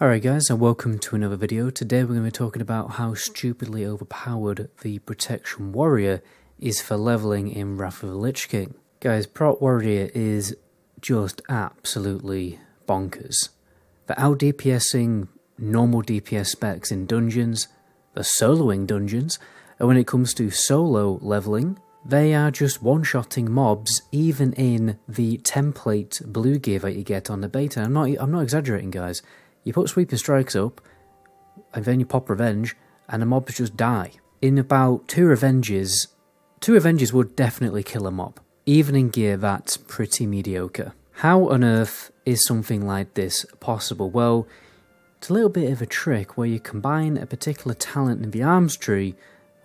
Alright guys, and welcome to another video. Today we're going to be talking about how stupidly overpowered the Protection Warrior is for leveling in Wrath of the Lich King. Guys, Prot Warrior is just absolutely bonkers. They're out DPSing normal DPS specs in dungeons, they're soloing dungeons, and when it comes to solo leveling, they are just one-shotting mobs even in the template blue gear that you get on the beta. I'm not exaggerating, guys. You put Sweeping Strikes up, and then you pop Revenge, and the mobs just die. In about two Revenges would definitely kill a mob. Even in gear, that's pretty mediocre. How on earth is something like this possible? Well, it's a little bit of a trick where you combine a particular talent in the arms tree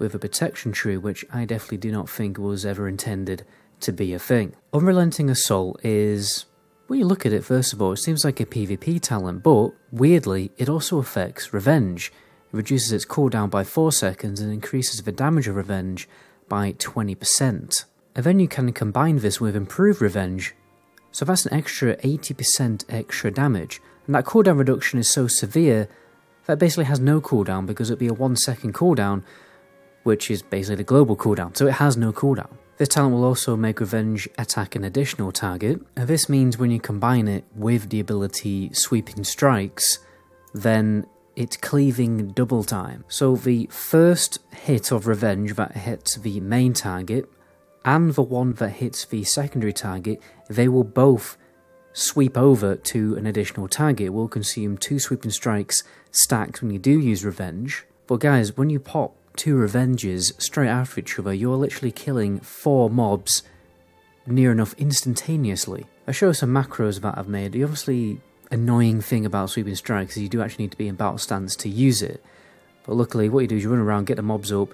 with a protection tree, which I definitely do not think was ever intended to be a thing. Unrelenting Assault is... when you look at it, first of all, it seems like a PvP talent, but weirdly, it also affects Revenge. It reduces its cooldown by 4 seconds and increases the damage of Revenge by 20%. And then you can combine this with Improved Revenge, so that's an extra 80% extra damage. And that cooldown reduction is so severe that it basically has no cooldown because it'll be a 1 second cooldown, which is basically the global cooldown, so it has no cooldown. This talent will also make Revenge attack an additional target, and this means when you combine it with the ability Sweeping Strikes, then it's cleaving double time. So the first hit of Revenge that hits the main target, and the one that hits the secondary target, they will both sweep over to an additional target. It will consume 2 Sweeping Strikes stacked when you do use Revenge. But guys, when you pop 2 Revenges straight after each other, you're literally killing 4 mobs near enough instantaneously. I'll show you some macros that I've made. The obviously annoying thing about Sweeping Strikes is you do actually need to be in battle stance to use it. But luckily what you do is you run around, get the mobs up.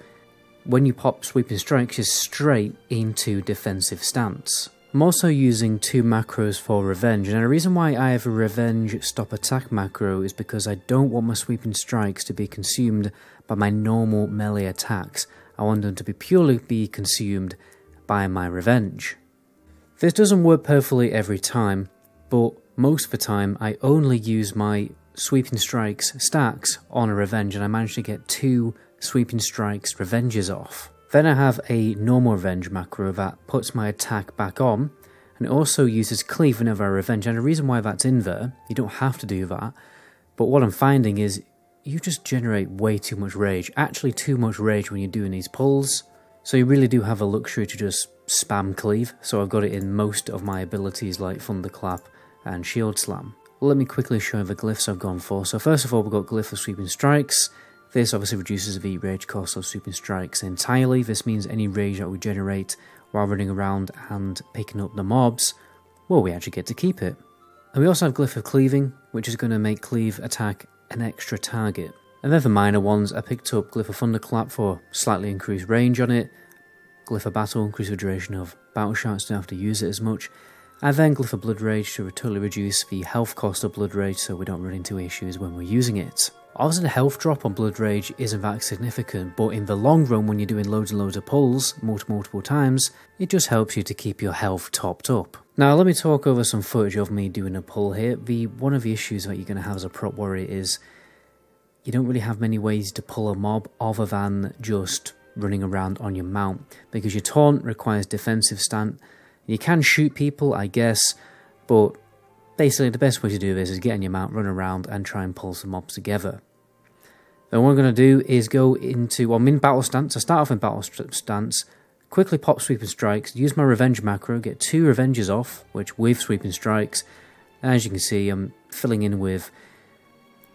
When you pop Sweeping Strikes, you're straight into defensive stance. I'm also using 2 macros for Revenge, and the reason why I have a Revenge stop attack macro is because I don't want my Sweeping Strikes to be consumed by my normal melee attacks. I want them to be purely consumed by my Revenge. This doesn't work perfectly every time, but most of the time I only use my Sweeping Strikes stacks on a Revenge, and I managed to get 2 Sweeping Strikes Revenges off. Then I have a normal Revenge macro that puts my attack back on, and it also uses Cleave whenever I Revenge, and the reason why that's in there, you don't have to do that, but what I'm finding is you just generate way too much rage, actually too much rage when you're doing these pulls, so you really do have a luxury to just spam Cleave, so I've got it in most of my abilities like Thunderclap and Shield Slam. Well, let me quickly show you the glyphs I've gone for. So first of all, we've got Glyph of Sweeping Strikes. This obviously reduces the rage cost of Sweeping Strikes entirely. This means any rage that we generate while running around and picking up the mobs, well, we actually get to keep it. And we also have Glyph of Cleaving, which is going to make Cleave attack an extra target. And then for minor ones, I picked up Glyph of Thunderclap for slightly increased range on it, Glyph of Battle, increase the duration of battle shots, don't have to use it as much, and then Glyph of Blood Rage to totally reduce the health cost of Blood Rage so we don't run into issues when we're using it. Obviously the health drop on Blood Rage isn't that significant, but in the long run when you're doing loads and loads of pulls, multiple times, it just helps you to keep your health topped up. Now let me talk over some footage of me doing a pull here. One of the issues that you're going to have as a Prot Warrior is you don't really have many ways to pull a mob other than just running around on your mount, because your taunt requires defensive stand. You can shoot people, I guess, but basically the best way to do this is get on your mount, run around and try and pull some mobs together. Then what I'm going to do is go into, well, I'm in battle stance. I start off in battle stance, quickly pop Sweeping Strikes, use my Revenge macro, get 2 Revenges off, which with Sweeping Strikes. As you can see, I'm filling in with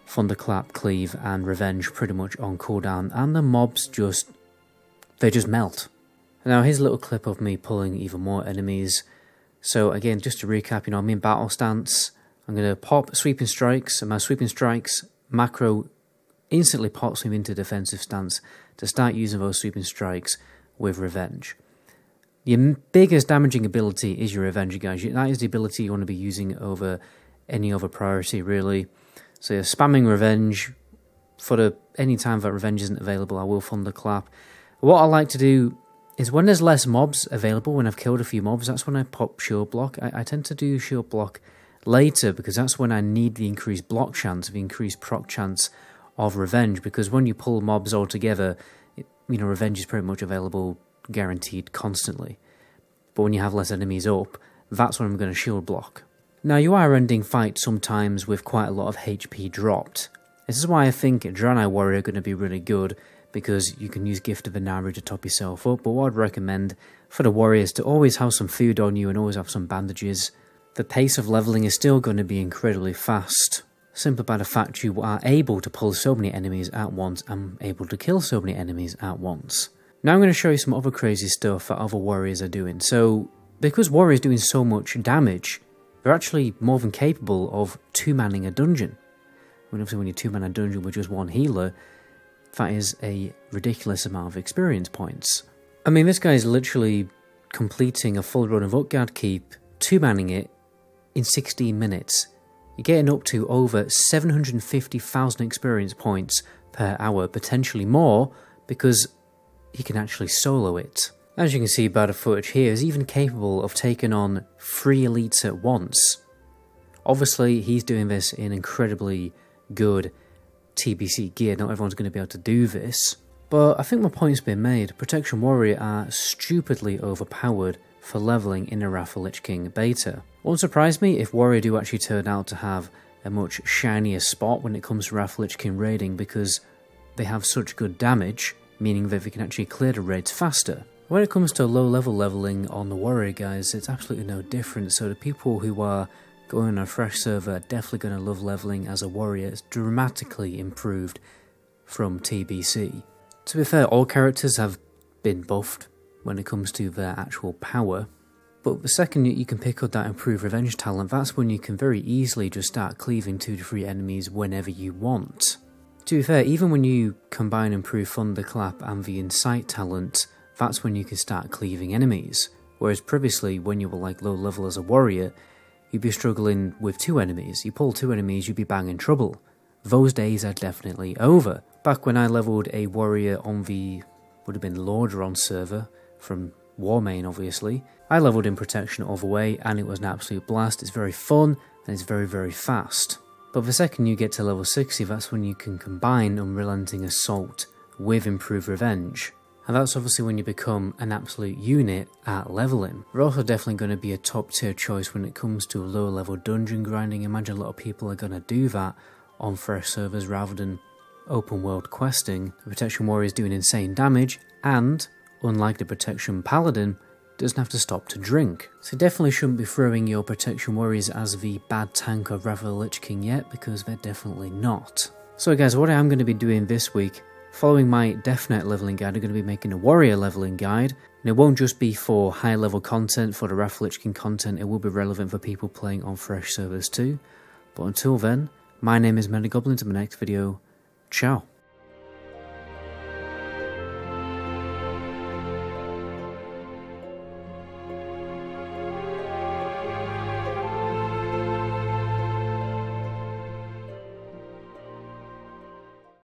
Thunderclap, Cleave and Revenge pretty much on cooldown, and the mobs they just melt. Now here's a little clip of me pulling even more enemies. So again, just to recap, I'm in battle stance. I'm going to pop Sweeping Strikes, and my Sweeping Strikes macro instantly pops me into defensive stance to start using those Sweeping Strikes with Revenge. Your biggest damaging ability is your Revenge, guys. That is the ability you want to be using over any other priority, really. So you're spamming Revenge. For any time that Revenge isn't available, I will Thunderclap. What I like to do is when there's less mobs available, when I've killed a few mobs, that's when I pop Shield Block. I tend to do Shield Block later, because that's when I need the increased block chance, the increased proc chance of revenge, because when you pull mobs all together, revenge is pretty much available, guaranteed, constantly. But when you have less enemies up, that's when I'm going to shield block. Now, you are ending fights sometimes with quite a lot of HP dropped. This is why I think Draenei Warrior are going to be really good, because you can use Gift of Inari to top yourself up, but what I'd recommend for the warriors to always have some food on you and always have some bandages. The pace of leveling is still going to be incredibly fast, simply by the fact you are able to pull so many enemies at once and able to kill so many enemies at once. Now I'm going to show you some other crazy stuff that other warriors are doing. So, because warriors doing so much damage, they're actually more than capable of 2-manning a dungeon. Obviously when you 2-man a dungeon with just one healer, that is a ridiculous amount of experience points. I mean, this guy is literally completing a full run of Utgard Keep, 2-manning it in 16 minutes. You're getting up to over 750,000 experience points per hour, potentially more, because he can actually solo it. As you can see by the footage here, he's even capable of taking on 3 elites at once. Obviously, he's doing this in incredibly good TBC gear. Not everyone's going to be able to do this, but I think my point's been made. Protection Warrior are stupidly overpowered for leveling in a Wrath of Lich King beta. Won't surprise me if Warrior do actually turn out to have a much shinier spot when it comes to Wrath of Lich King raiding, because they have such good damage, meaning that they can actually clear the raids faster. When it comes to low level leveling on the Warrior guys, it's absolutely no different, so the people who are going on a fresh server are definitely going to love leveling as a warrior. It's dramatically improved from TBC. To be fair, all characters have been buffed when it comes to their actual power, but the second you can pick up that improved revenge talent, that's when you can very easily just start cleaving 2 to 3 enemies whenever you want. To be fair, even when you combine improved Thunderclap and the Incite talent, that's when you can start cleaving enemies, whereas previously when you were like low level as a warrior, you'd be struggling with 2 enemies. You pull 2 enemies, you'd be banging trouble. Those days are definitely over. Back when I leveled a warrior on the, would have been Lordaeron server, from Warmane obviously, I leveled in protection all the way and it was an absolute blast. It's very fun and it's very, very fast. But the second you get to level 60, that's when you can combine Unrelenting Assault with improved revenge. And that's obviously when you become an absolute unit at leveling. We're also definitely going to be a top tier choice when it comes to lower level dungeon grinding. Imagine a lot of people are going to do that on fresh servers rather than open world questing. The Protection Warrior is doing insane damage, and unlike the Protection Paladin, doesn't have to stop to drink. So definitely shouldn't be throwing your Protection Warriors as the bad tank of Wrath of the Lich King yet, because they're definitely not. So guys, what I am going to be doing this week, following my Death Knight leveling guide, I'm going to be making a warrior leveling guide, and it won't just be for high level content, for the Wrath of the Lich King content, it will be relevant for people playing on fresh servers too. But until then, my name is MetaGoblin. To my next video, ciao.